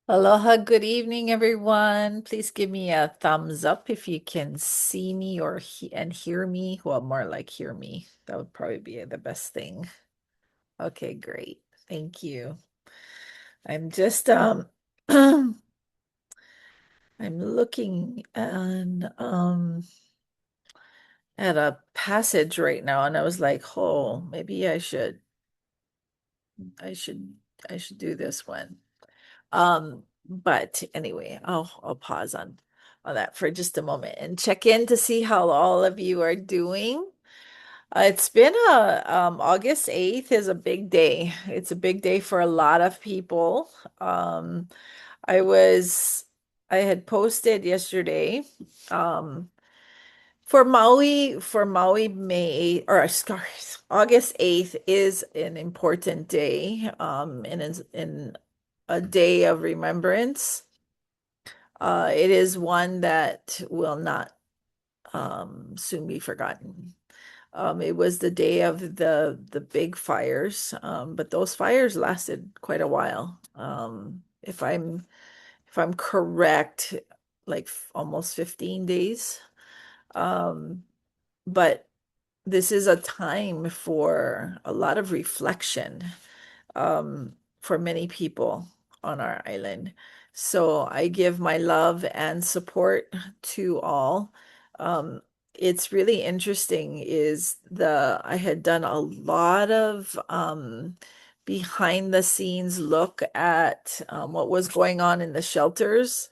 Aloha, good evening, everyone. Please give me a thumbs up if you can see me or and hear me. Well, more like hear me. That would probably be the best thing. Okay, great. Thank you. I'm just I'm looking at a passage right now and I was like, "Oh, maybe I should I should do this one." But anyway, I'll pause on that for just a moment and check in to see how all of you are doing. It's been a August 8th is a big day. It's a big day for a lot of people. Um, I was I had posted yesterday um for Maui May or sorry, August 8th is an important day and is in a day of remembrance. It is one that will not soon be forgotten. It was the day of the big fires, but those fires lasted quite a while. If I'm correct, like almost 15 days. Um, but this is a time for a lot of reflection for many people on our island. So I give my love and support to all. Um, it's really interesting is I had done a lot of behind the scenes look at what was going on in the shelters,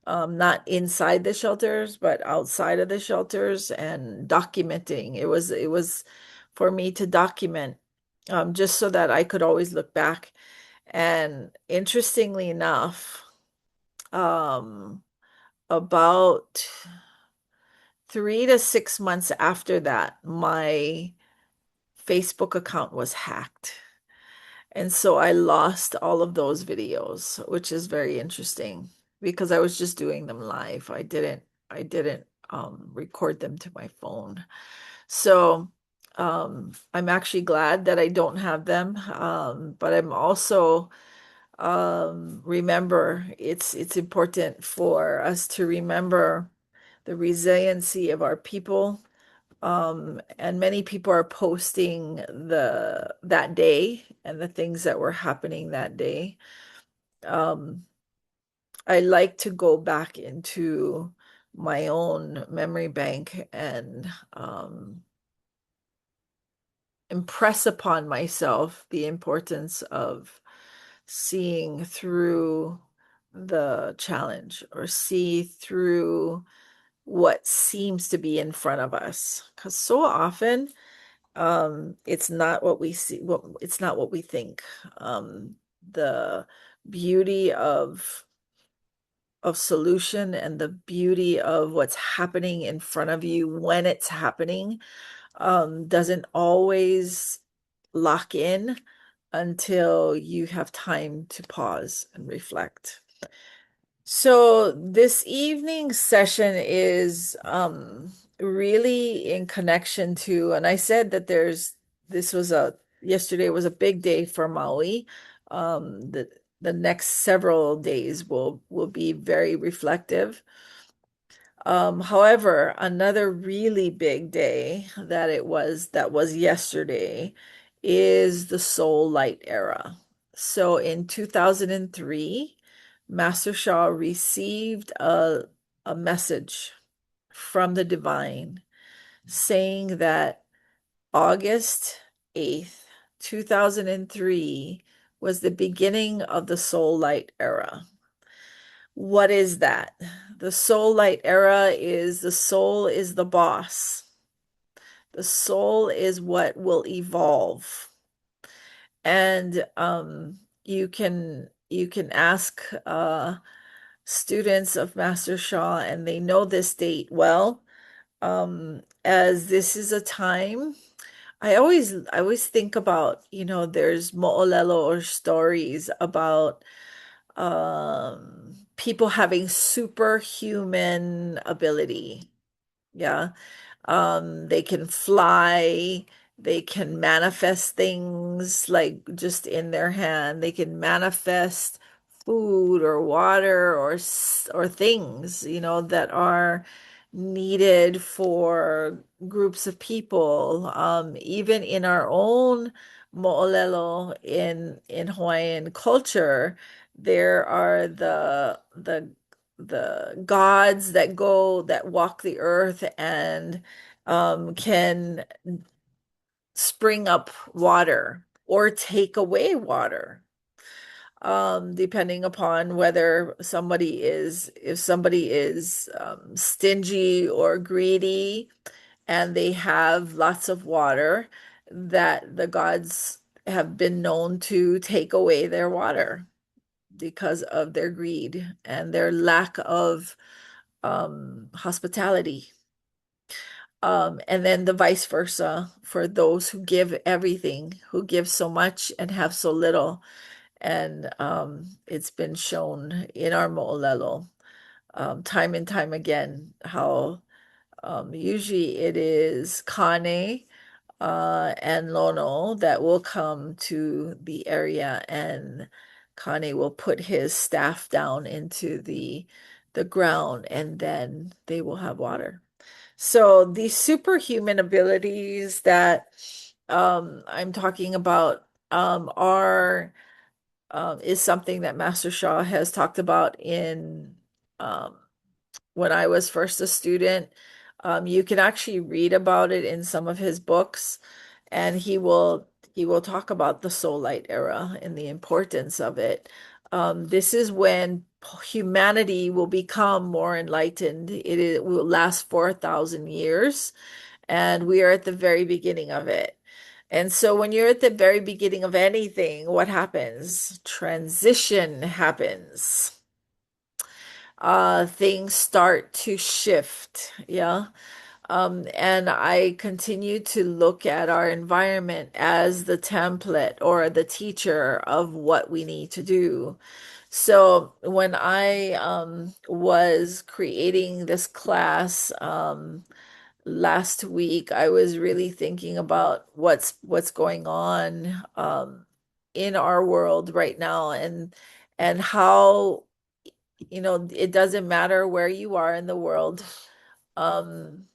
not inside the shelters, but outside of the shelters and documenting. It was for me to document just so that I could always look back. And interestingly enough, um, about 3 to 6 months after that, my Facebook account was hacked. And so I lost all of those videos, which is very interesting because I was just doing them live. I didn't record them to my phone. So I'm actually glad that I don't have them. But I'm also remember it's important for us to remember the resiliency of our people. And many people are posting the that day and the things that were happening that day. Um, I like to go back into my own memory bank and impress upon myself the importance of seeing through the challenge or see through what seems to be in front of us. Because so often, it's not what we see, it's not what we think. The beauty of solution and the beauty of what's happening in front of you when it's happening doesn't always lock in until you have time to pause and reflect. So this evening session is really in connection to, and I said that this was a yesterday was a big day for Maui. The next several days will be very reflective. However, another really big day that was yesterday is the Soul Light era. So in 2003, Master Shah received a message from the divine saying that August 8th, 2003 was the beginning of the Soul Light era. What is that? The soul light era is the soul is the boss. The soul is what will evolve. And you can ask students of Master Shah, and they know this date well, as this is a time. I always think about, there's mo'olelo or stories about people having superhuman ability. Yeah. They can fly, they can manifest things like just in their hand, they can manifest food or water or things, that are needed for groups of people. Even in our own mo'olelo in Hawaiian culture, there are the gods that walk the earth and can spring up water or take away water, depending upon whether if somebody is stingy or greedy and they have lots of water, that the gods have been known to take away their water because of their greed and their lack of hospitality. And then the vice versa for those who give everything, who give so much and have so little. And it's been shown in our mo'olelo time and time again how usually it is Kane and Lono that will come to the area, and Kane will put his staff down into the ground, and then they will have water. So these superhuman abilities that I'm talking about are is something that Master Shah has talked about in um, when I was first a student. You can actually read about it in some of his books, and he will talk about the soul light era and the importance of it. This is when humanity will become more enlightened. It will last 4,000 years, and we are at the very beginning of it. And so when you're at the very beginning of anything, what happens? Transition happens. Things start to shift. Yeah. And I continue to look at our environment as the template or the teacher of what we need to do. So when I was creating this class last week, I was really thinking about what's going on in our world right now, and how it doesn't matter where you are in the world. Um,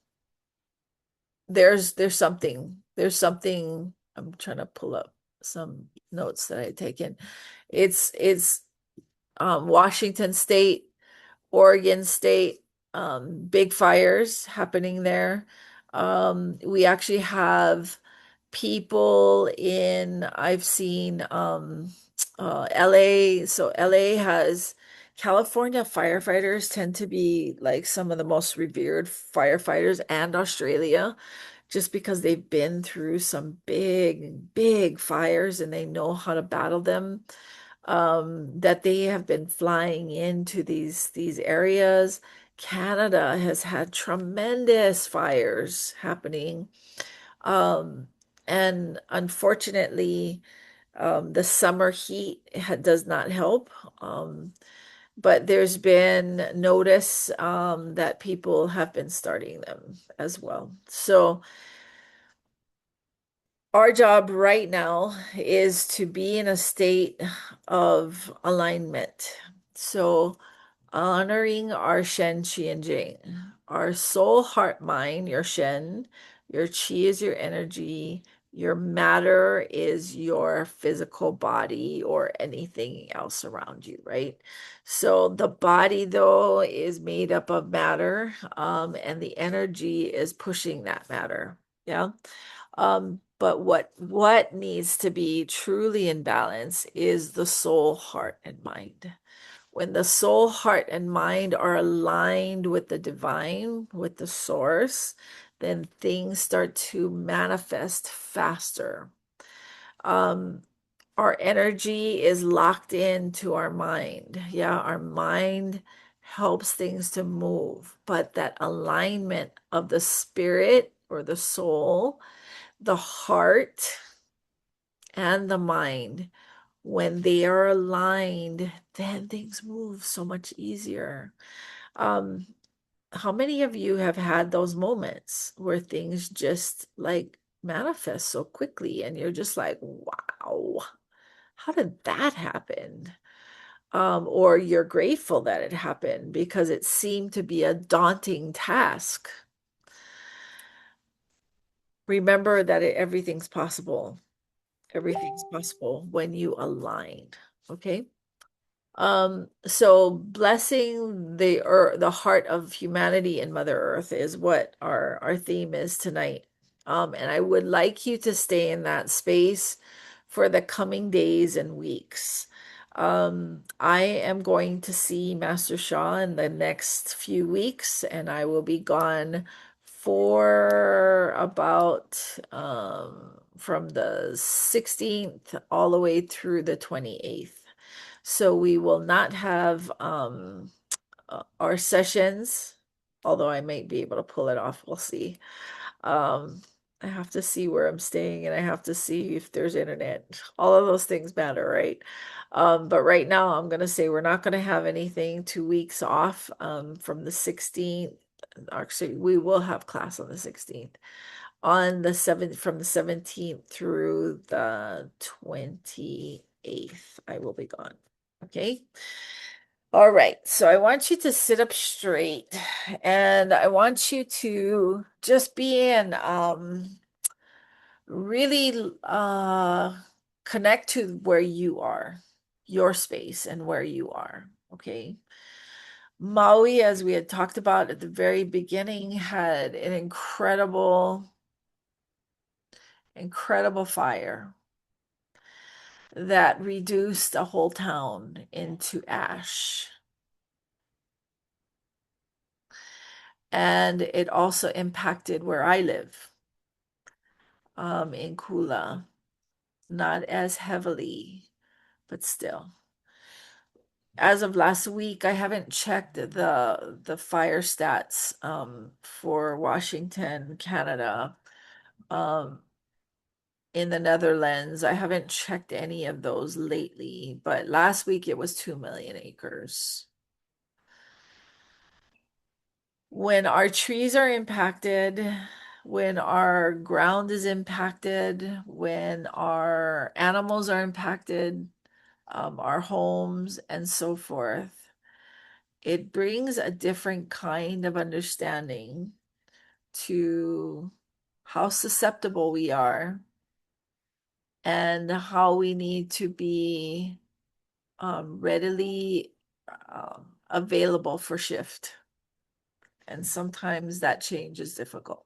there's something. I'm trying to pull up some notes that I had taken. It's Washington State, Oregon State, big fires happening there. We actually have I've seen LA. So LA has California firefighters tend to be like some of the most revered firefighters, and Australia, just because they've been through some big, big fires and they know how to battle them. That they have been flying into these areas. Canada has had tremendous fires happening. Um, and unfortunately, the summer heat does not help. But there's been notice that people have been starting them as well. So our job right now is to be in a state of alignment. So honoring our Shen, Qi, and Jing, our soul, heart, mind, your Shen, your Qi is your energy, your matter is your physical body or anything else around you, right? So the body, though, is made up of matter, and the energy is pushing that matter. Yeah. But what needs to be truly in balance is the soul, heart, and mind. When the soul, heart, and mind are aligned with the divine, with the source, then things start to manifest faster. Um, our energy is locked into our mind. Yeah, our mind helps things to move, but that alignment of the spirit or the soul, the heart, and the mind, when they are aligned, then things move so much easier. Um, how many of you have had those moments where things just like manifest so quickly and you're just like, wow, how did that happen? or you're grateful that it happened because it seemed to be a daunting task. Remember that everything's possible. Everything's possible when you align. Okay. So blessing the earth, the heart of humanity and Mother Earth is what our theme is tonight. And I would like you to stay in that space for the coming days and weeks. I am going to see Master Shah in the next few weeks, and I will be gone for about from the 16th all the way through the 28th. So we will not have our sessions, although I might be able to pull it off. We'll see. Um, I have to see where I'm staying and I have to see if there's internet. All of those things matter, right? But right now I'm going to say we're not going to have anything 2 weeks off from the 16th. Actually, we will have class on the 16th. On the 7th, from the 17th through the 28th, I will be gone. Okay. All right. So I want you to sit up straight and I want you to just be in really connect to where you are, your space and where you are. Okay. Maui, as we had talked about at the very beginning, had an incredible fire that reduced a whole town into ash. And it also impacted where I live, in Kula, not as heavily, but still. As of last week, I haven't checked the fire stats for Washington, Canada, um, in the Netherlands. I haven't checked any of those lately, but last week it was 2 million acres. When our trees are impacted, when our ground is impacted, when our animals are impacted, our homes, and so forth, it brings a different kind of understanding to how susceptible we are and how we need to be readily available for shift. And sometimes that change is difficult.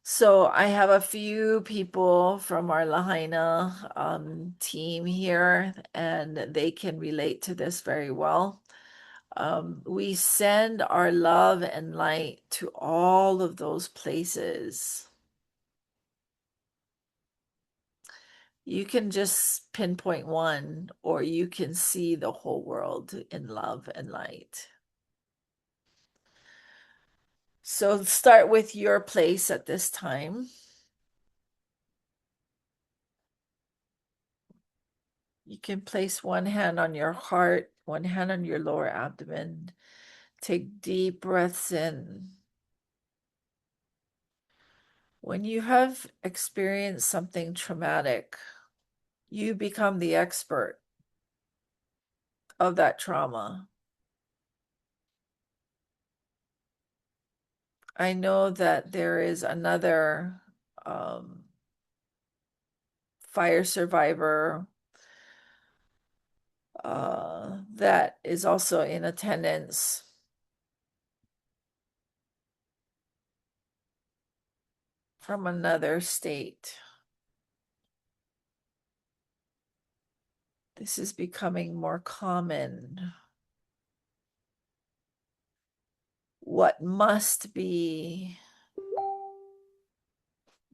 So I have a few people from our Lahaina team here, and they can relate to this very well. We send our love and light to all of those places. You can just pinpoint one, or you can see the whole world in love and light. So start with your place at this time. You can place one hand on your heart, one hand on your lower abdomen. Take deep breaths in. When you have experienced something traumatic, you become the expert of that trauma. I know that there is another fire survivor that is also in attendance. From another state. This is becoming more common. What must be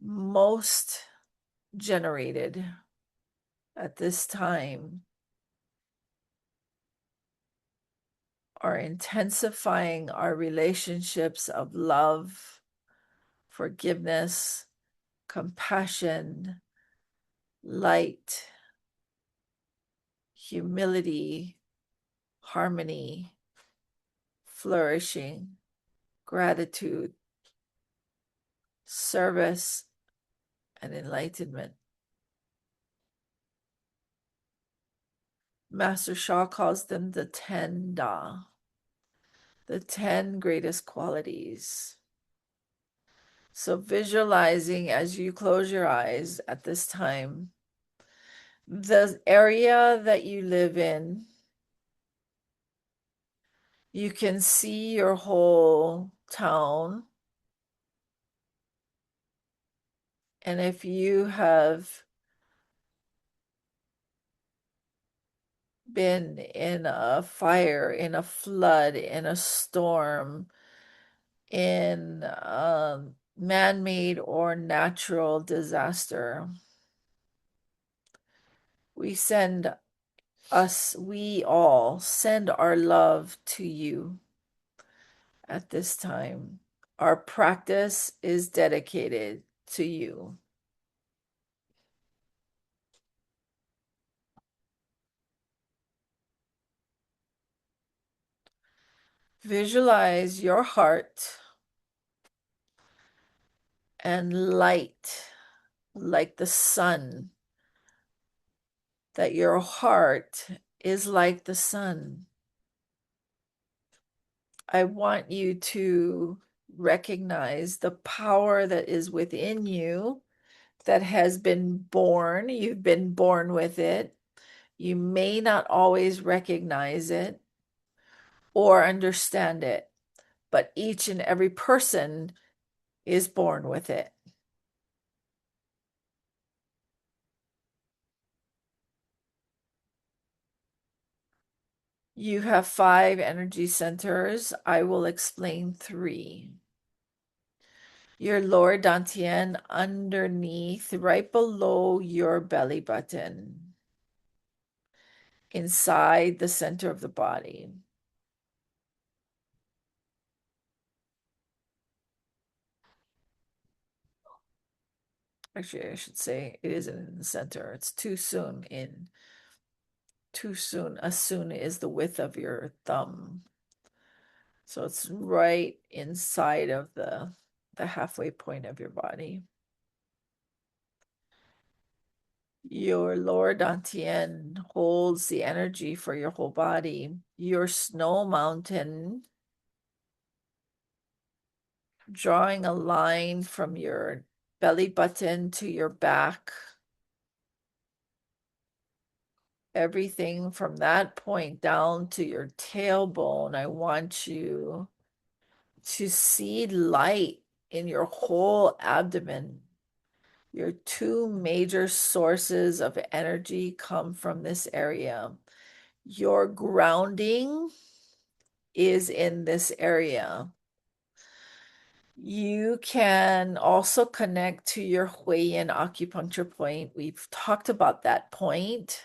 most generated at this time are intensifying our relationships of love, forgiveness, compassion, light, humility, harmony, flourishing, gratitude, service, and enlightenment. Master Shah calls them the 10 Da, the 10 greatest qualities. So visualizing as you close your eyes at this time, the area that you live in, you can see your whole town. And if you have been in a fire, in a flood, in a storm, in man-made or natural disaster, we all send our love to you at this time. Our practice is dedicated to you. Visualize your heart and light like the sun, that your heart is like the sun. I want you to recognize the power that is within you that has been born. You've been born with it. You may not always recognize it or understand it, but each and every person is born with it. You have 5 energy centers. I will explain 3. Your lower dantian underneath, right below your belly button, inside the center of the body. Actually, I should say it isn't in the center. It's too soon in. Too soon. A soon is the width of your thumb. So it's right inside of the halfway point of your body. Your lower dantian holds the energy for your whole body. Your snow mountain, drawing a line from your belly button to your back. Everything from that point down to your tailbone, I want you to see light in your whole abdomen. Your 2 major sources of energy come from this area. Your grounding is in this area. You can also connect to your Huiyin acupuncture point. We've talked about that point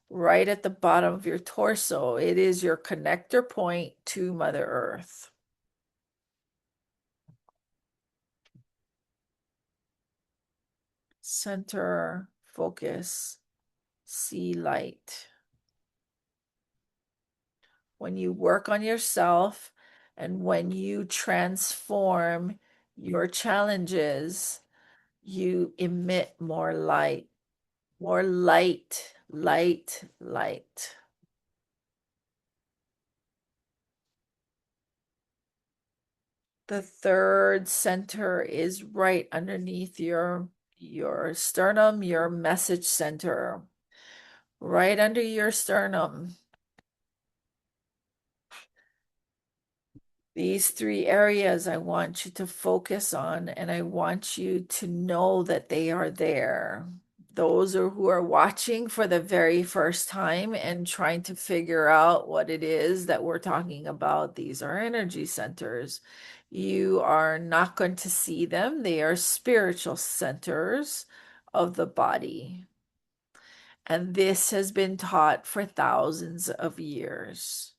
right at the bottom of your torso. It is your connector point to Mother Earth. Center, focus, see light. When you work on yourself and when you transform your challenges, you emit more light, light, light. The third center is right underneath your sternum, your message center, right under your sternum. These 3 areas I want you to focus on, and I want you to know that they are there. Those who are watching for the very first time and trying to figure out what it is that we're talking about, these are energy centers. You are not going to see them. They are spiritual centers of the body. And this has been taught for thousands of years.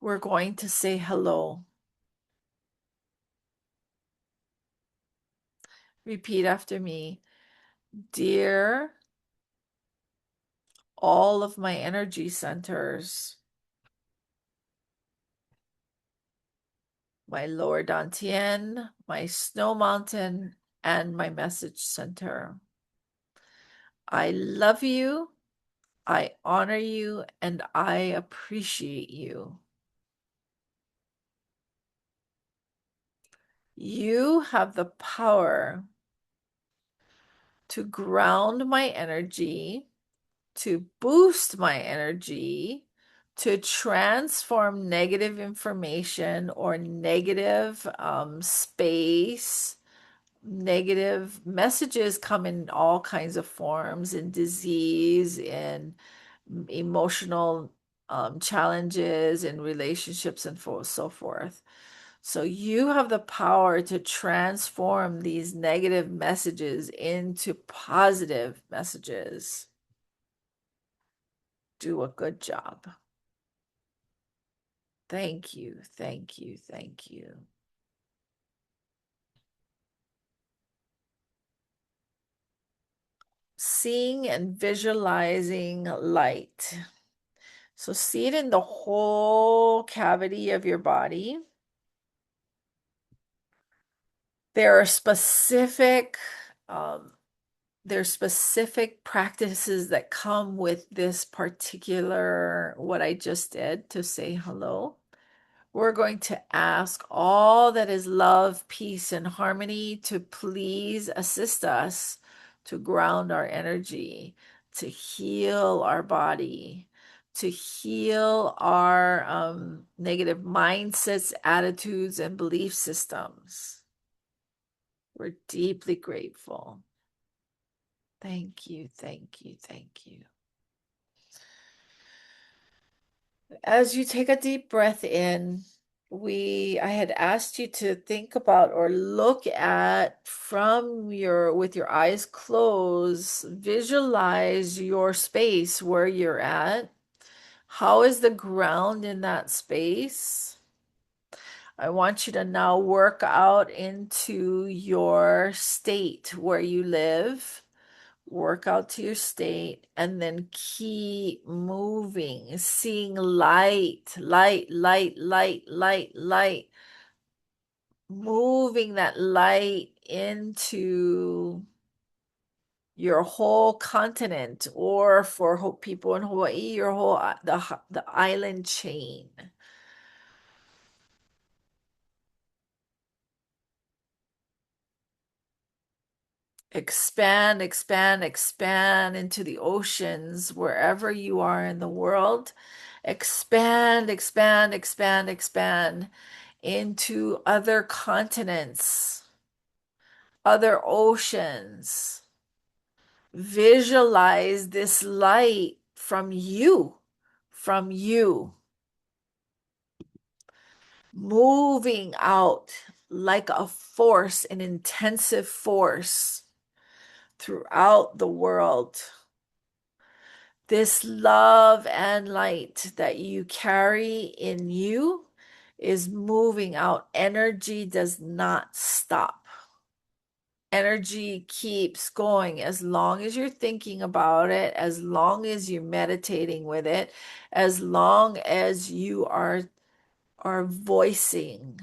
We're going to say hello. Repeat after me. Dear all of my energy centers, my lower dantian, my snow mountain, and my message center. I love you, I honor you, and I appreciate you. You have the power to ground my energy, to boost my energy, to transform negative information or negative space. Negative messages come in all kinds of forms, in disease, in emotional challenges, in relationships, and so forth. So you have the power to transform these negative messages into positive messages. Do a good job. Thank you, thank you, thank you. Seeing and visualizing light. So see it in the whole cavity of your body. There are um, specific practices that come with this particular what I just did to say hello. We're going to ask all that is love, peace, and harmony to please assist us to ground our energy, to heal our body, to heal our negative mindsets, attitudes, and belief systems. We're deeply grateful. Thank you, thank you, thank you. As you take a deep breath in, I had asked you to think about or look at with your eyes closed, visualize your space where you're at. How is the ground in that space? I want you to now work out into your state where you live. Work out to your state and then keep moving, seeing light, light, light, light, light, light, moving that light into your whole continent, or for people in Hawaii, your whole the island chain. Expand, expand, expand into the oceans wherever you are in the world. Expand, expand, expand, expand into other continents, other oceans. Visualize this light from you, moving out like a force, an intensive force throughout the world. This love and light that you carry in you is moving out. Energy does not stop. Energy keeps going as long as you're thinking about it, as long as you're meditating with it, as long as you are voicing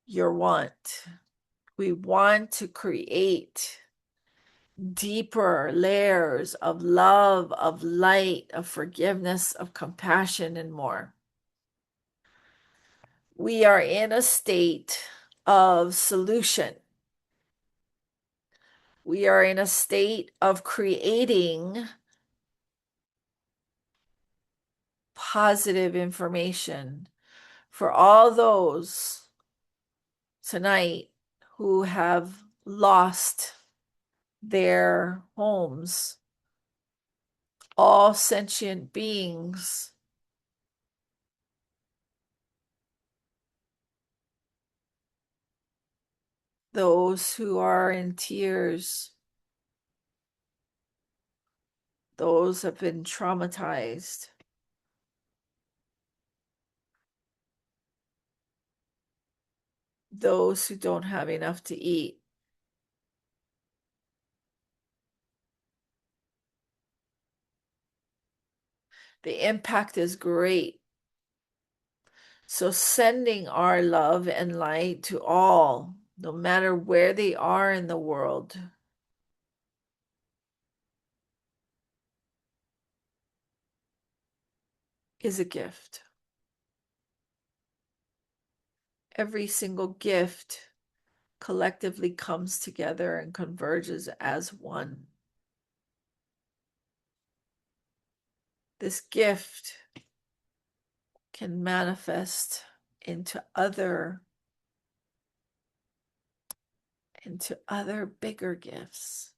your want. We want to create deeper layers of love, of light, of forgiveness, of compassion, and more. We are in a state of solution. We are in a state of creating positive information for all those tonight who have lost their homes, all sentient beings. Those who are in tears, those have been traumatized, those who don't have enough to eat. The impact is great. So sending our love and light to all no matter where they are in the world, is a gift. Every single gift collectively comes together and converges as one. This gift can manifest into other bigger gifts.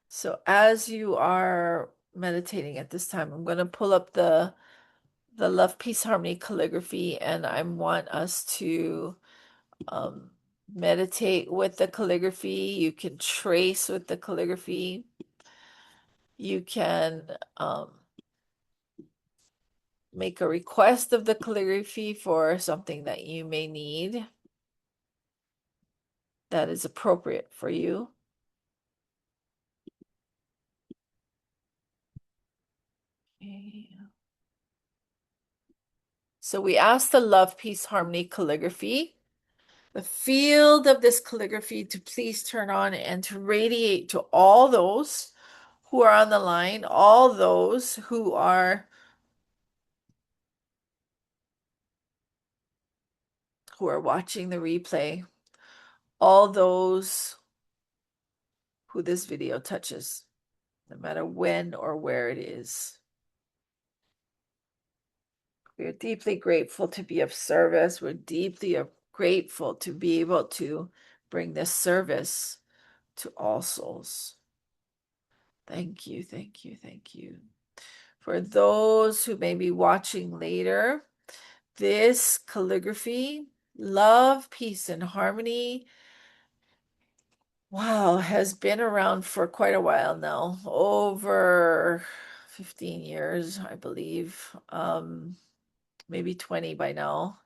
So as you are meditating at this time, I'm going to pull up the Love, Peace, Harmony calligraphy, and I want us to um, meditate with the calligraphy. You can trace with the calligraphy. You can make a request of the calligraphy for something that you may need that is appropriate for you. Okay. So we asked the Love, Peace, Harmony calligraphy, the field of this calligraphy, to please turn on and to radiate to all those who are on the line, all those who are watching the replay, all those who this video touches, no matter when or where it is. We are deeply grateful to be of service. We're deeply grateful to be able to bring this service to all souls. Thank you, thank you, thank you. For those who may be watching later, this calligraphy, Love, Peace, and Harmony, wow, has been around for quite a while now, over 15 years, I believe, maybe 20 by now.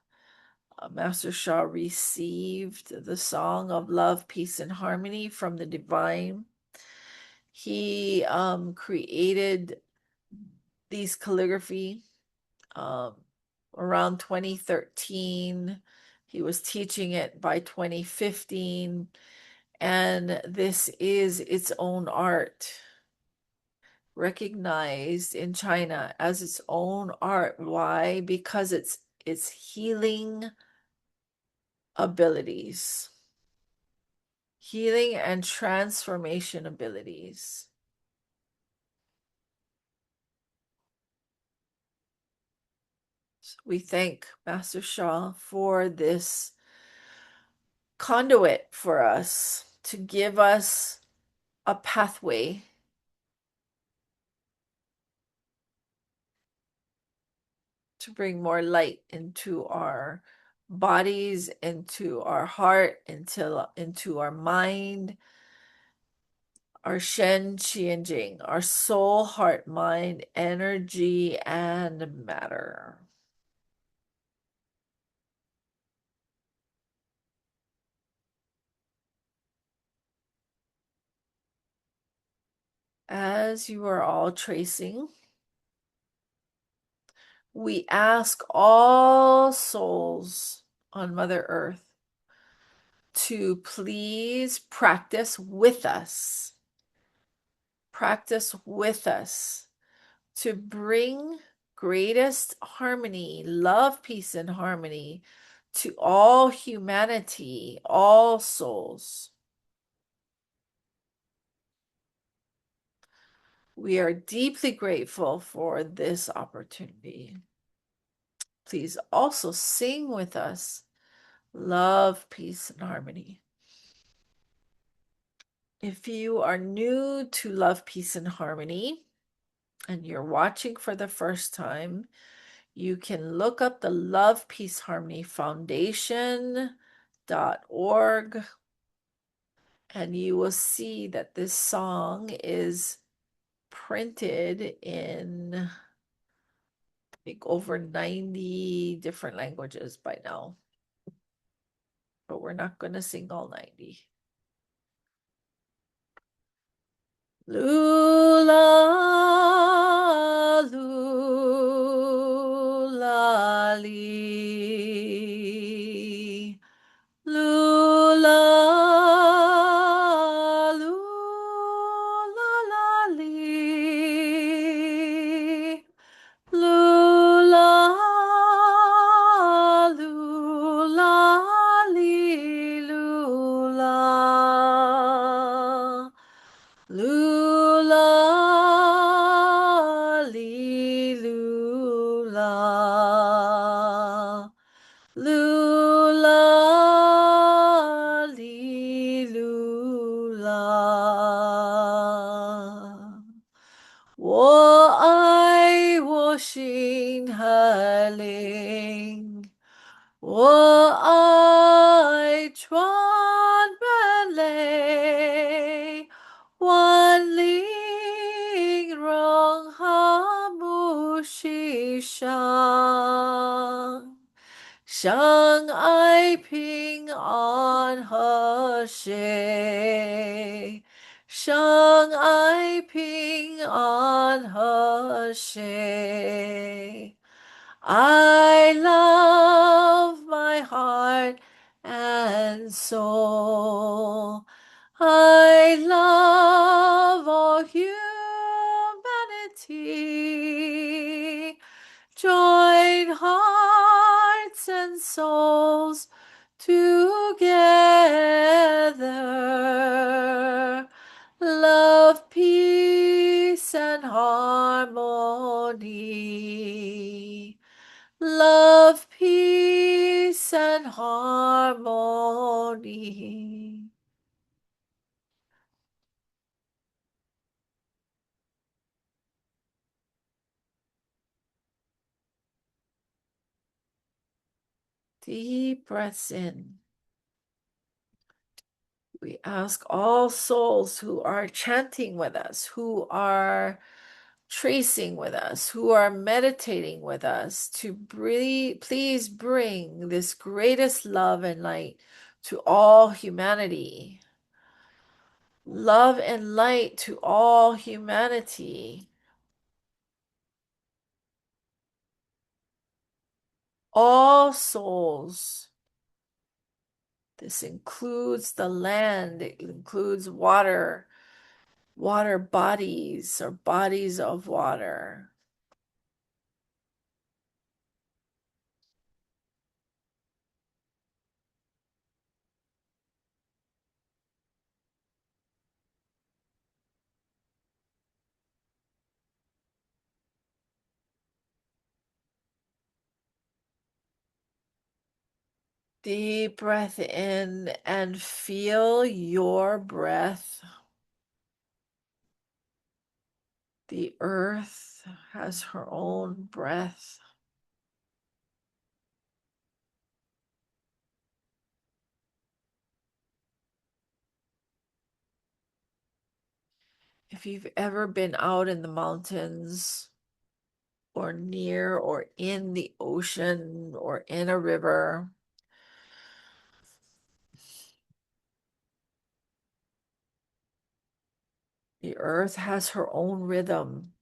Master Shah received the song of love, peace, and harmony from the divine. He created these calligraphy um, around 2013. He was teaching it by 2015, and this is its own art, recognized in China as its own art. Why? Because it's healing abilities, healing and transformation abilities. So we thank Master Shah for this conduit for us to give us a pathway to bring more light into our bodies, into our heart, into our mind, our Shen, Qi, and Jing, our soul, heart, mind, energy, and matter. As you are all tracing, we ask all souls on Mother Earth to please practice with us. Practice with us to bring greatest harmony, love, peace, and harmony to all humanity, all souls. We are deeply grateful for this opportunity. Please also sing with us love, peace, and harmony. If you are new to love, peace, and harmony, and you're watching for the first time, you can look up the Love, Peace, Harmony Foundation.org, and you will see that this song is printed in, I think, over 90 different languages by now. But we're not going to sing all 90. Lula, lula, lee. 和灵，我爱传遍泪，万灵融合不牺牲。相爱平安和谐，相爱平安和谐。I love my heart and soul. I love all humanity. Join hearts and souls together. Love, peace, and harmony. Love, peace, and harmony. Deep breaths in. We ask all souls who are chanting with us, who are tracing with us, who are meditating with us, to please bring this greatest love and light to all humanity. Love and light to all humanity. All souls. This includes the land, it includes water, water bodies or bodies of water. Deep breath in and feel your breath. The earth has her own breath. If you've ever been out in the mountains or near or in the ocean or in a river, the earth has her own rhythm.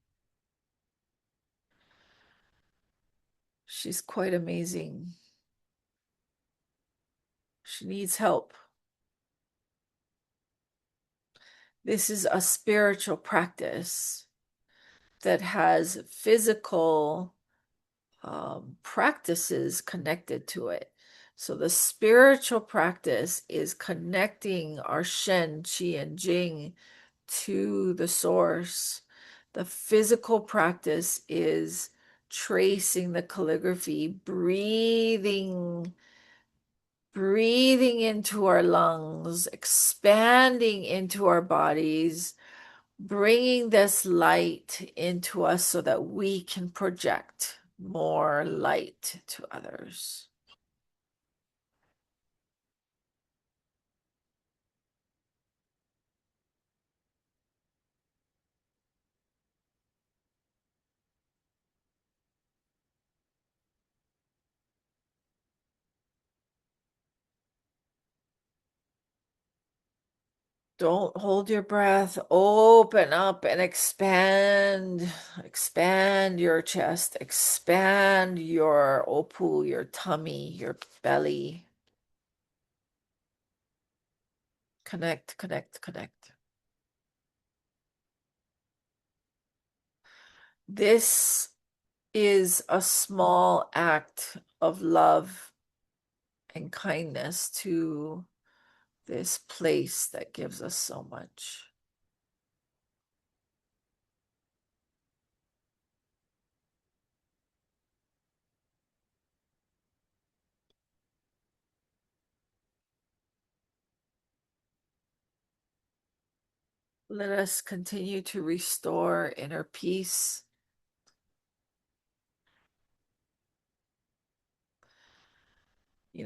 She's quite amazing. She needs help. This is a spiritual practice that has physical practices connected to it. So the spiritual practice is connecting our Shen, Qi, and Jing to the source. The physical practice is tracing the calligraphy, breathing into our lungs, expanding into our bodies, bringing this light into us so that we can project more light to others. Don't hold your breath. Open up and expand. Expand your chest. Expand your opu, your tummy, your belly. Connect, connect, connect. This is a small act of love and kindness to this place that gives us so much. Let us continue to restore inner peace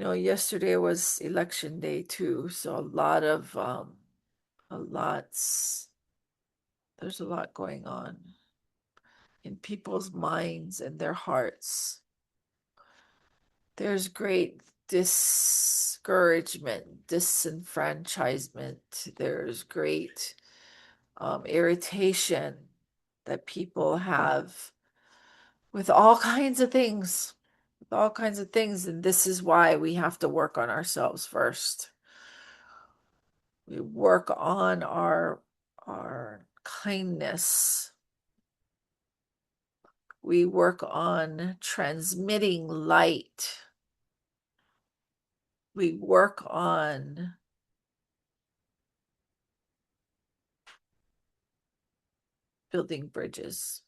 Yesterday was election day too, so a lots there's a lot going on in people's minds and their hearts. There's great discouragement, disenfranchisement. There's great irritation that people have with all kinds of things, with all kinds of things. And this is why we have to work on ourselves first. We work on our kindness. We work on transmitting light. We work on building bridges.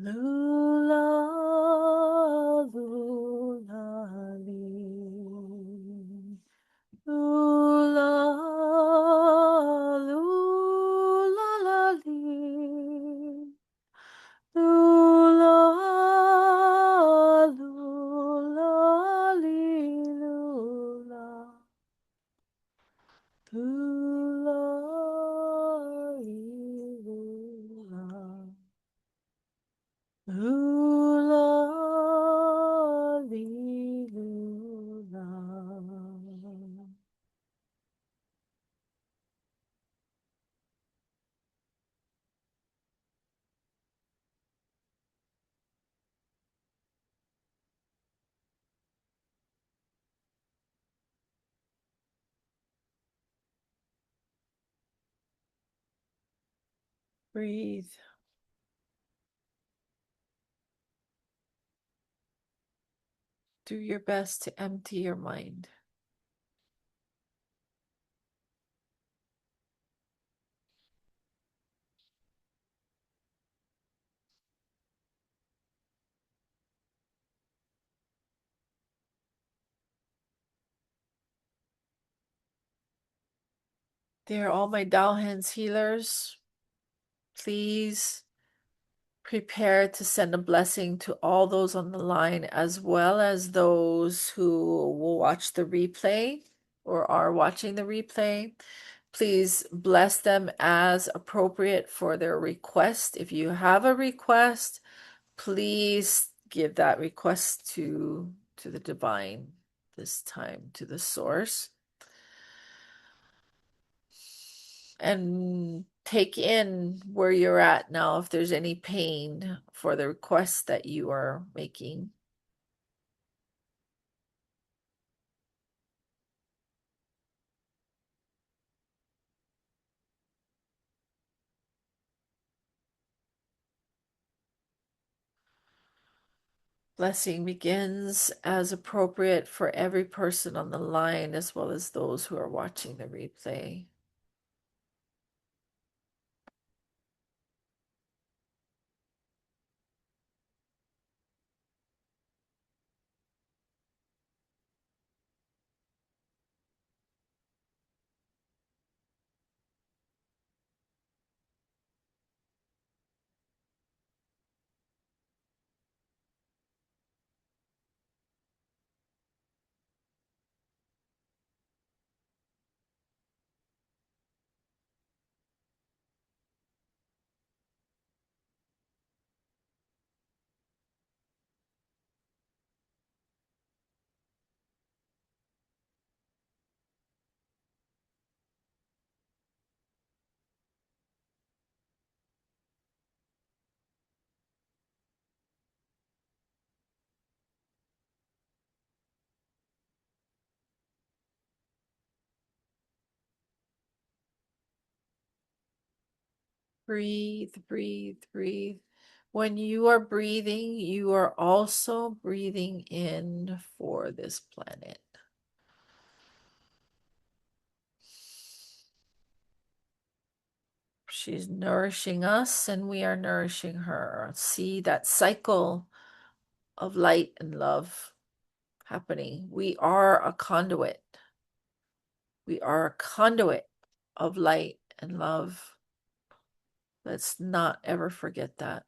Lula, lula, lee. Lula, lula, la, lee. Lula, lula, lee, lula. Lula, lee, lula. Lula, lee, lula. Breathe. Do your best to empty your mind. They are all my Tao hands healers. Please prepare to send a blessing to all those on the line, as well as those who will watch the replay or are watching the replay. Please bless them as appropriate for their request. If you have a request, please give that request to the divine this time, to the source. And take in where you're at now, if there's any pain for the request that you are making. Blessing begins as appropriate for every person on the line, as well as those who are watching the replay. Breathe, breathe, breathe. When you are breathing, you are also breathing in for this planet. She's nourishing us and we are nourishing her. See that cycle of light and love happening. We are a conduit. We are a conduit of light and love. Let's not ever forget that.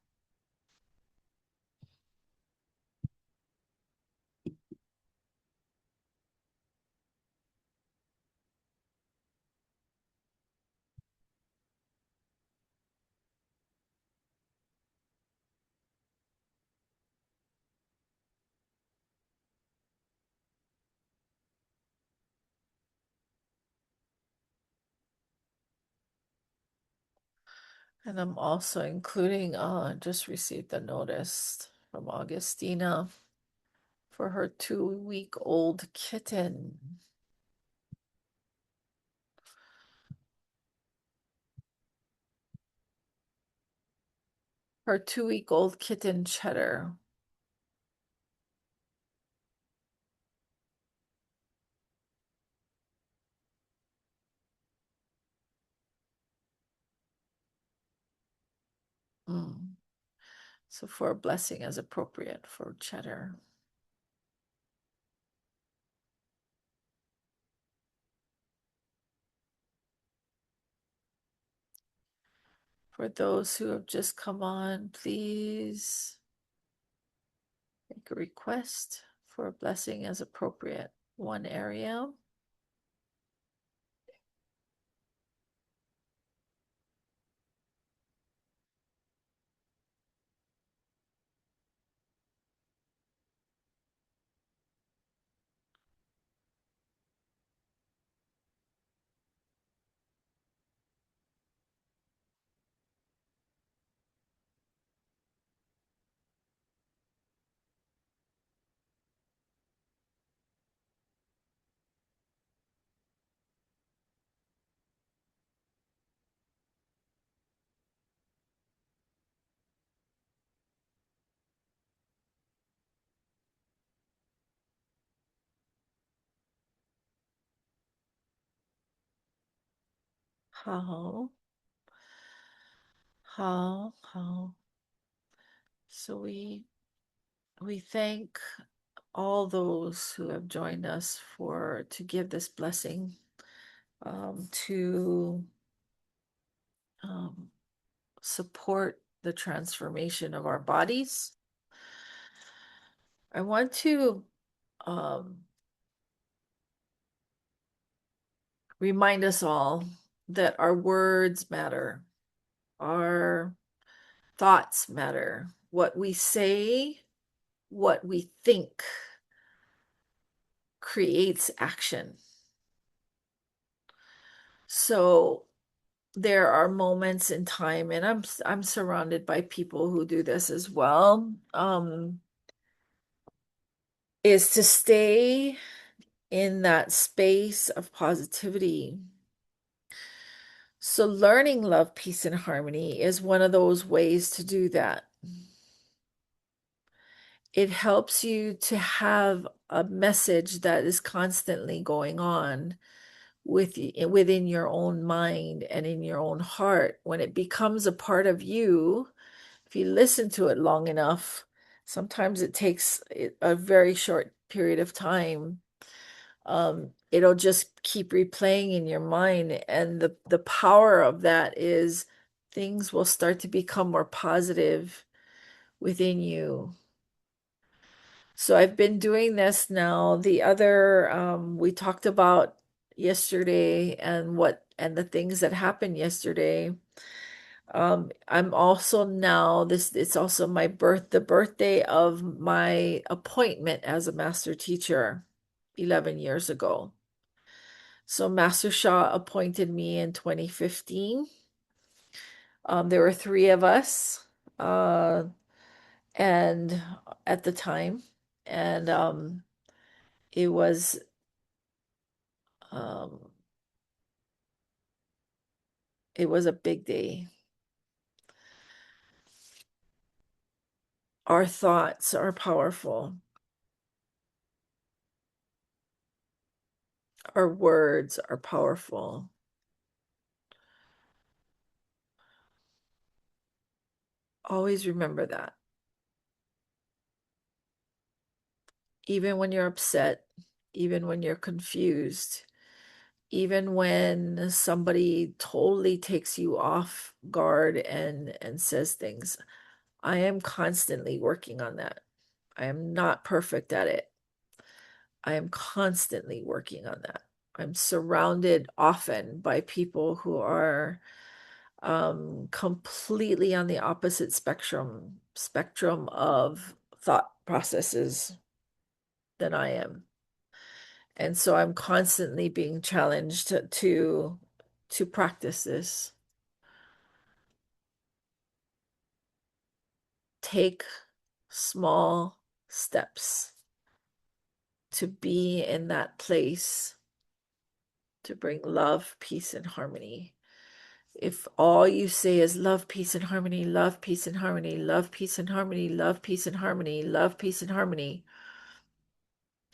And I'm also including, just received a notice from Augustina for her 2-week-old kitten. Her 2-week-old kitten, Cheddar. Mm. So for a blessing as appropriate for Cheddar. For those who have just come on, please make a request for a blessing as appropriate. One area. How? How? So we thank all those who have joined us for to give this blessing, to um, support the transformation of our bodies. I want to um, remind us all that our words matter, our thoughts matter, what we say, what we think creates action. So there are moments in time, and I'm surrounded by people who do this as well, is to stay in that space of positivity. So learning love, peace, and harmony is one of those ways to do that. It helps you to have a message that is constantly going on within your own mind and in your own heart. When it becomes a part of you, if you listen to it long enough, sometimes it takes a very short period of time. It'll just keep replaying in your mind, and the power of that is things will start to become more positive within you. So I've been doing this now. The other, we talked about yesterday and the things that happened yesterday. I'm also now it's also the birthday of my appointment as a master teacher 11 years ago. So Master Shah appointed me in 2015. There were three of us, and at the time, and it was um, it was a big day. Our thoughts are powerful. Our words are powerful. Always remember that. Even when you're upset, even when you're confused, even when somebody totally takes you off guard and says things. I am constantly working on that. I am not perfect at it. I am constantly working on that. I'm surrounded often by people who are completely on the opposite spectrum of thought processes than I am. And so I'm constantly being challenged to practice this. Take small steps to be in that place to bring love, peace, and harmony. If all you say is love, peace, and harmony, love, peace, and harmony, love, peace, and harmony, love, peace, and harmony, love, peace, and harmony,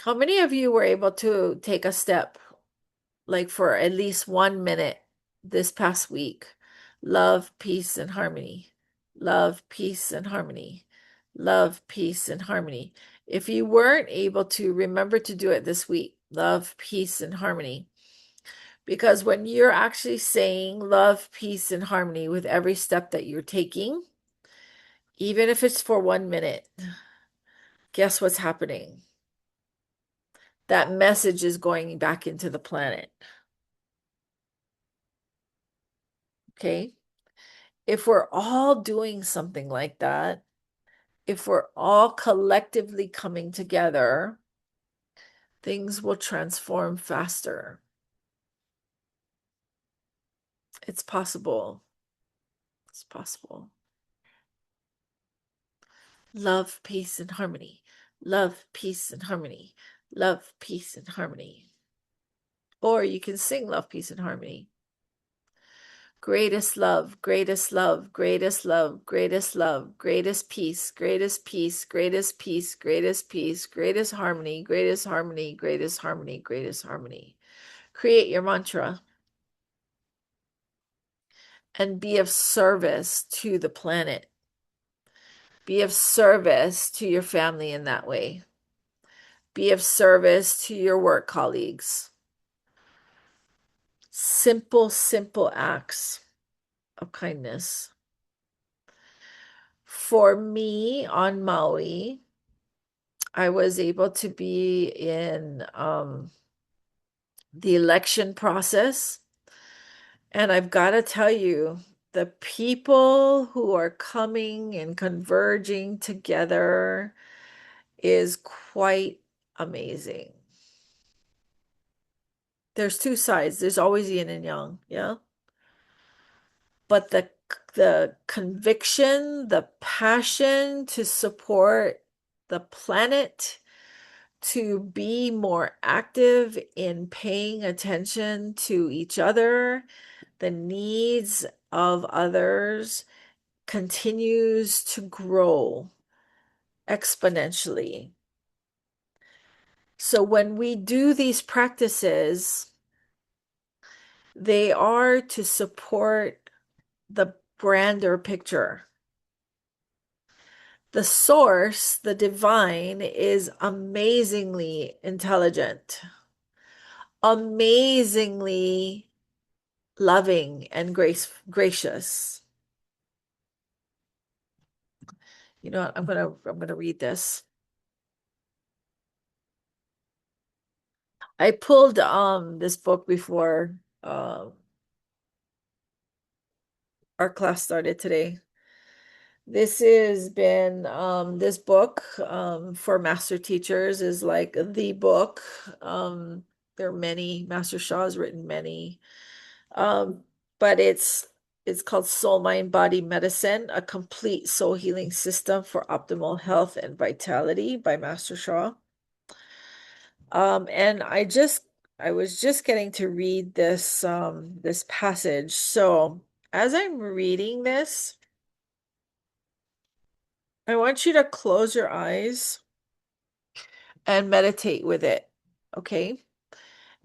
how many of you were able to take a step like for at least 1 minute this past week? Love, peace, and harmony. Love, peace, and harmony. Love, peace, and harmony. If you weren't able to, remember to do it this week. Love, peace, and harmony. Because when you're actually saying love, peace, and harmony with every step that you're taking, even if it's for 1 minute, guess what's happening? That message is going back into the planet. Okay? If we're all doing something like that, if we're all collectively coming together, things will transform faster. It's possible. It's possible. Love, peace, and harmony. Love, peace, and harmony. Love, peace, and harmony. Or you can sing love, peace, and harmony. Greatest love, greatest love, greatest love, greatest love, greatest peace, greatest peace, greatest peace, greatest peace, greatest harmony, greatest harmony, greatest harmony, greatest harmony. Create your mantra and be of service to the planet. Be of service to your family in that way. Be of service to your work colleagues. Simple, simple acts of kindness. For me on Maui, I was able to be in the election process. And I've got to tell you, the people who are coming and converging together is quite amazing. There's two sides. There's always yin and yang, yeah? But the conviction, the passion to support the planet, to be more active in paying attention to each other, the needs of others continues to grow exponentially. So when we do these practices, they are to support the grander picture. The source, the divine, is amazingly intelligent, amazingly loving and gracious. You know what? I'm gonna read this. I pulled this book before our class started today. This has been this book for master teachers is like the book. There are many. Master Sha has written many. Um, but it's called Soul Mind Body Medicine, a complete soul healing system for optimal health and vitality by Master Sha. And I was just getting to read this passage. So as I'm reading this, I want you to close your eyes and meditate with it. Okay.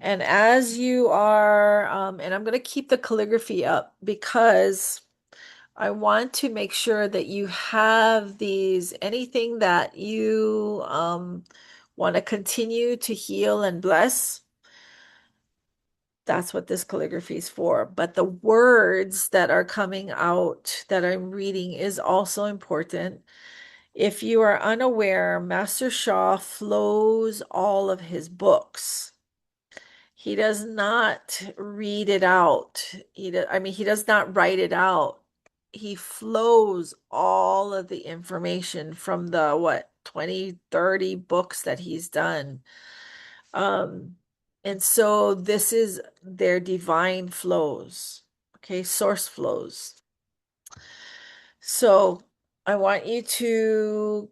And as you are, and I'm going to keep the calligraphy up because I want to make sure that you have these, anything that you want to continue to heal and bless, That's what this calligraphy is for. But the words that are coming out that I'm reading is also important. If you are unaware, Master Shah flows all of his books. He does not read it out. I mean, he does not write it out. He flows all of the information from the what, 20, 30 books that he's done. Um, and so this is their divine flows, okay, source flows. So I want you to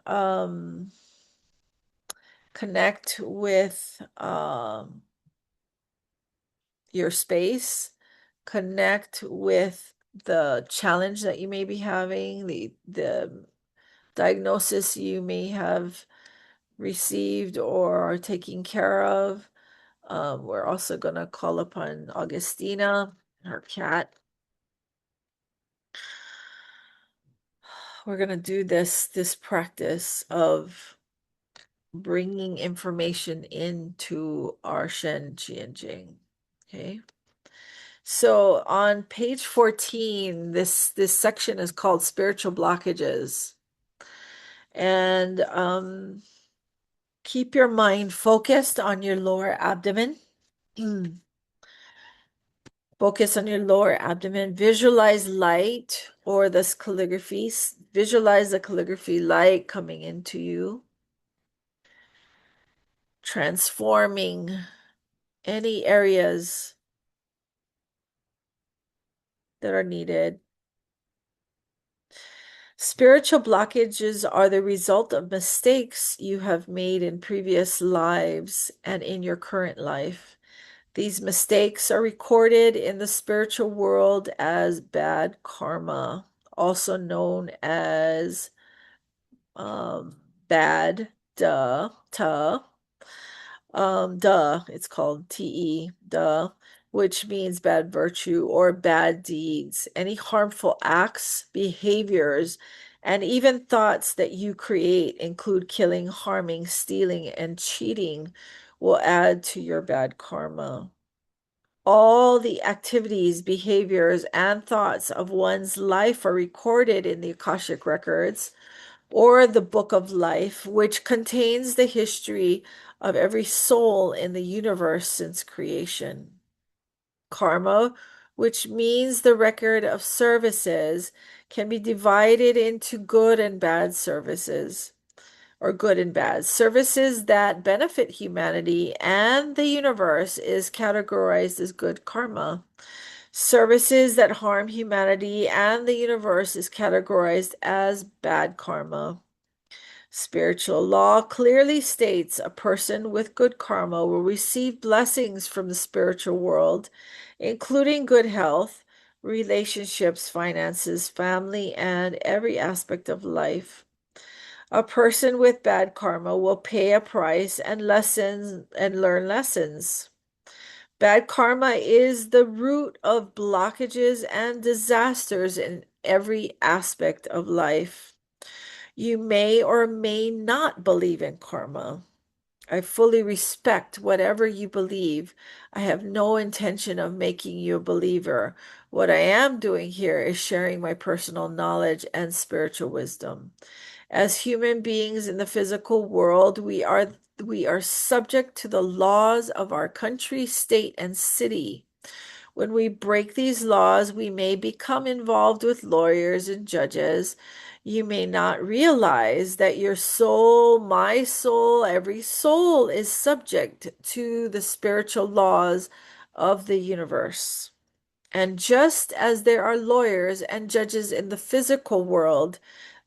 um, connect with your space, connect with the challenge that you may be having, the diagnosis you may have received or are taking care of. We're also going to call upon Augustina, her cat. We're going to do this practice of bringing information into our Shen Qi and Jing. Okay. So on page 14, this section is called spiritual blockages. And keep your mind focused on your lower abdomen. Focus on your lower abdomen. Visualize light or this calligraphy. Visualize the calligraphy light coming into you, transforming any areas that are needed. Spiritual blockages are the result of mistakes you have made in previous lives and in your current life. These mistakes are recorded in the spiritual world as bad karma, also known as bad it's called te, duh, which means bad virtue or bad deeds. Any harmful acts, behaviors, and even thoughts that you create include killing, harming, stealing, and cheating will add to your bad karma. All the activities, behaviors, and thoughts of one's life are recorded in the Akashic records or the Book of Life, which contains the history of every soul in the universe since creation. Karma, which means the record of services, can be divided into good and bad services, or good and bad. Services that benefit humanity and the universe is categorized as good karma. Services that harm humanity and the universe is categorized as bad karma. Spiritual law clearly states a person with good karma will receive blessings from the spiritual world, including good health, relationships, finances, family, and every aspect of life. A person with bad karma will pay a price and learn lessons. Bad karma is the root of blockages and disasters in every aspect of life. You may or may not believe in karma. I fully respect whatever you believe. I have no intention of making you a believer. What I am doing here is sharing my personal knowledge and spiritual wisdom. As human beings in the physical world, we are subject to the laws of our country, state, and city. When we break these laws, we may become involved with lawyers and judges. You may not realize that your soul, my soul, every soul is subject to the spiritual laws of the universe. And just as there are lawyers and judges in the physical world,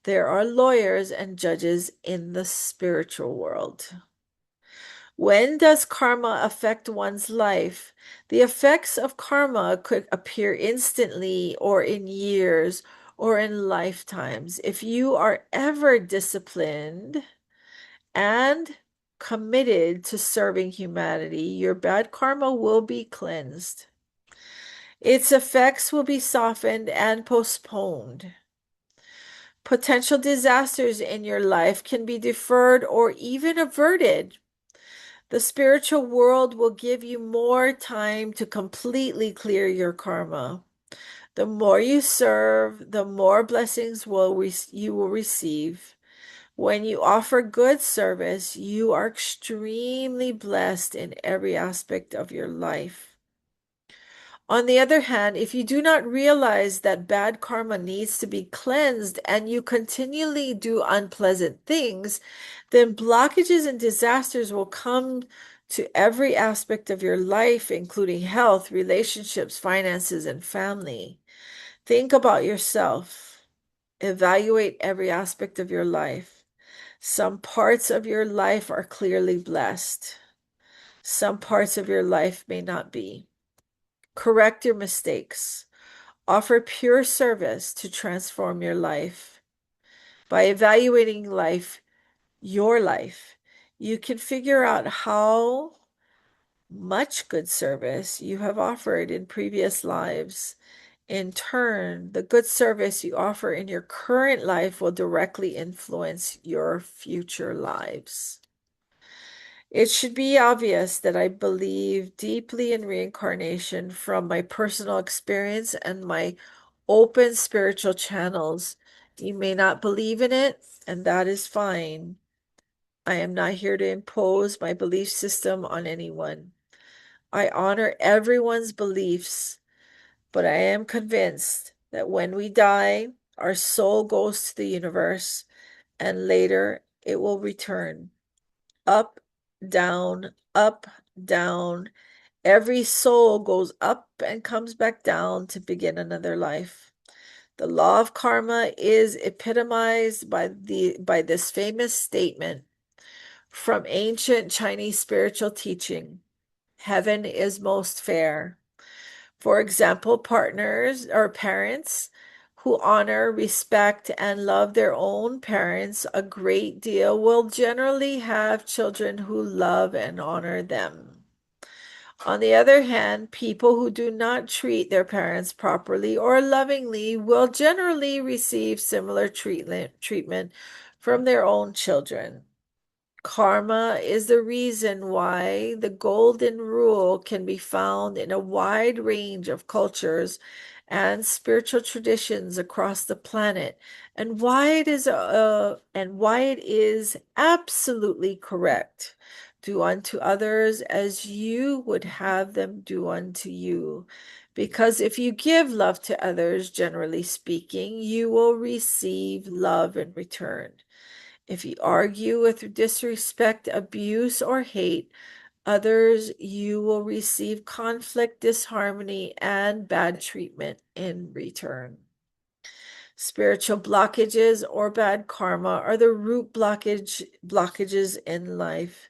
there are lawyers and judges in the spiritual world. When does karma affect one's life? The effects of karma could appear instantly or in years or in lifetimes. If you are ever disciplined and committed to serving humanity, your bad karma will be cleansed. Its effects will be softened and postponed. Potential disasters in your life can be deferred or even averted. The spiritual world will give you more time to completely clear your karma. The more you serve, the more blessings you will receive. When you offer good service, you are extremely blessed in every aspect of your life. On the other hand, if you do not realize that bad karma needs to be cleansed and you continually do unpleasant things, then blockages and disasters will come to every aspect of your life, including health, relationships, finances, and family. Think about yourself. Evaluate every aspect of your life. Some parts of your life are clearly blessed. Some parts of your life may not be. Correct your mistakes. Offer pure service to transform your life. By evaluating your life, you can figure out how much good service you have offered in previous lives. In turn, the good service you offer in your current life will directly influence your future lives. It should be obvious that I believe deeply in reincarnation from my personal experience and my open spiritual channels. You may not believe in it, and that is fine. I am not here to impose my belief system on anyone. I honor everyone's beliefs, but I am convinced that when we die, our soul goes to the universe, and later it will return. Up, down, up, down. Every soul goes up and comes back down to begin another life. The law of karma is epitomized by this famous statement from ancient Chinese spiritual teaching. Heaven is most fair. For example, partners or parents who honor, respect, and love their own parents a great deal will generally have children who love and honor them. On the other hand, people who do not treat their parents properly or lovingly will generally receive similar treatment from their own children. Karma is the reason why the golden rule can be found in a wide range of cultures and spiritual traditions across the planet, and why it is absolutely correct. Do unto others as you would have them do unto you. Because if you give love to others, generally speaking, you will receive love in return. If you argue with disrespect, abuse, or hate others, you will receive conflict, disharmony, and bad treatment in return. Spiritual blockages or bad karma are the root blockages in life.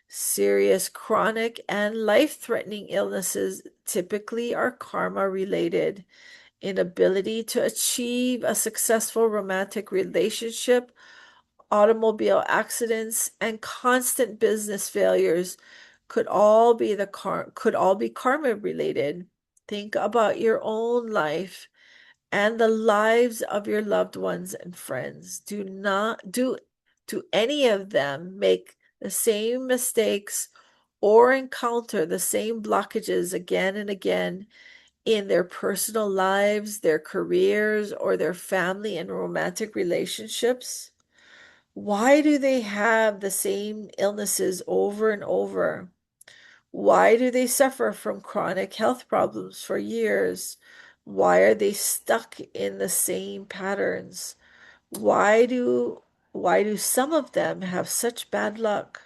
Serious, chronic, and life-threatening illnesses typically are karma related. Inability to achieve a successful romantic relationship, automobile accidents, and constant business failures could all be karma related. Think about your own life and the lives of your loved ones and friends. Do any of them make the same mistakes or encounter the same blockages again and again in their personal lives, their careers, or their family and romantic relationships? Why do they have the same illnesses over and over? Why do they suffer from chronic health problems for years? Why are they stuck in the same patterns? Why do why do some of them have such bad luck?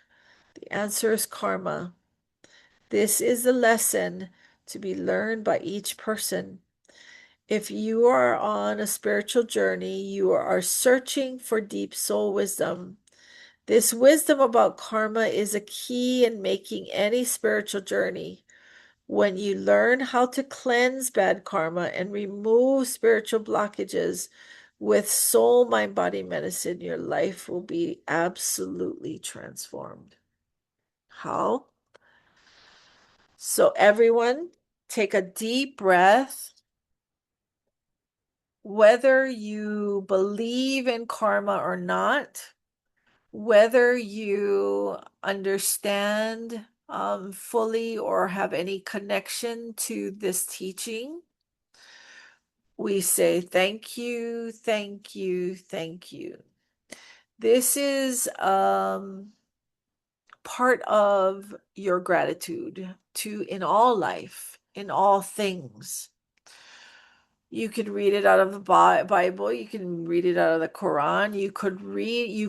The answer is karma. This is the lesson to be learned by each person. If you are on a spiritual journey, you are searching for deep soul wisdom. This wisdom about karma is a key in making any spiritual journey. When you learn how to cleanse bad karma and remove spiritual blockages with soul, mind, body medicine, your life will be absolutely transformed. How? So, everyone, take a deep breath. Whether you believe in karma or not, Whether you understand fully or have any connection to this teaching, we say thank you, thank you, thank you. This is part of your gratitude to in all life, in all things. You could read it out of the Bible, you can read it out of the Quran, you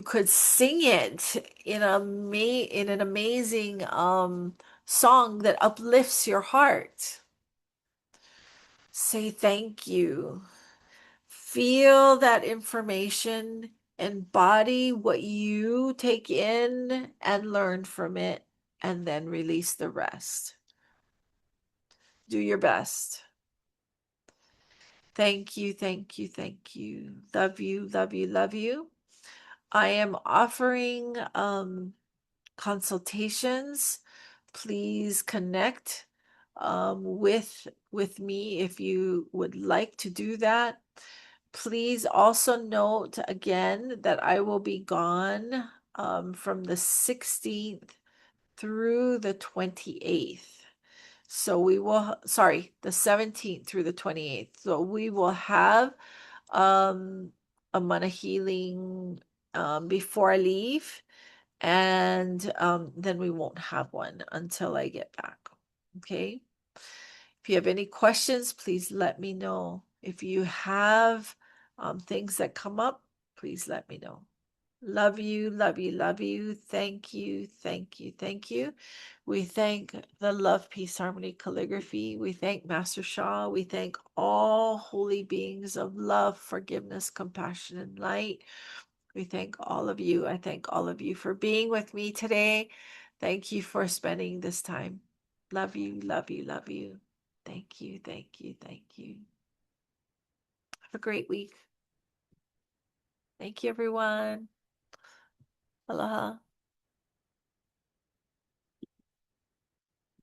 could sing it in in an amazing song that uplifts your heart. Say thank you. Feel that information, embody what you take in and learn from it, and then release the rest. Do your best. Thank you, thank you, thank you. Love you, love you, love you. I am offering consultations. Please connect with me if you would like to do that. Please also note again that I will be gone from the 16th through the 28th. So we will, sorry, the 17th through the 28th. So we will have um, a mana healing before I leave, and then we won't have one until I get back. Okay. If you have any questions, please let me know. If you have things that come up, please let me know. Love you, love you, love you. Thank you, thank you, thank you. We thank the Love, Peace, Harmony Calligraphy. We thank Master Shah. We thank all holy beings of love, forgiveness, compassion, and light. We thank all of you. I thank all of you for being with me today. Thank you for spending this time. Love you, love you, love you. Thank you, thank you, thank you. Have a great week. Thank you, everyone. Aloha.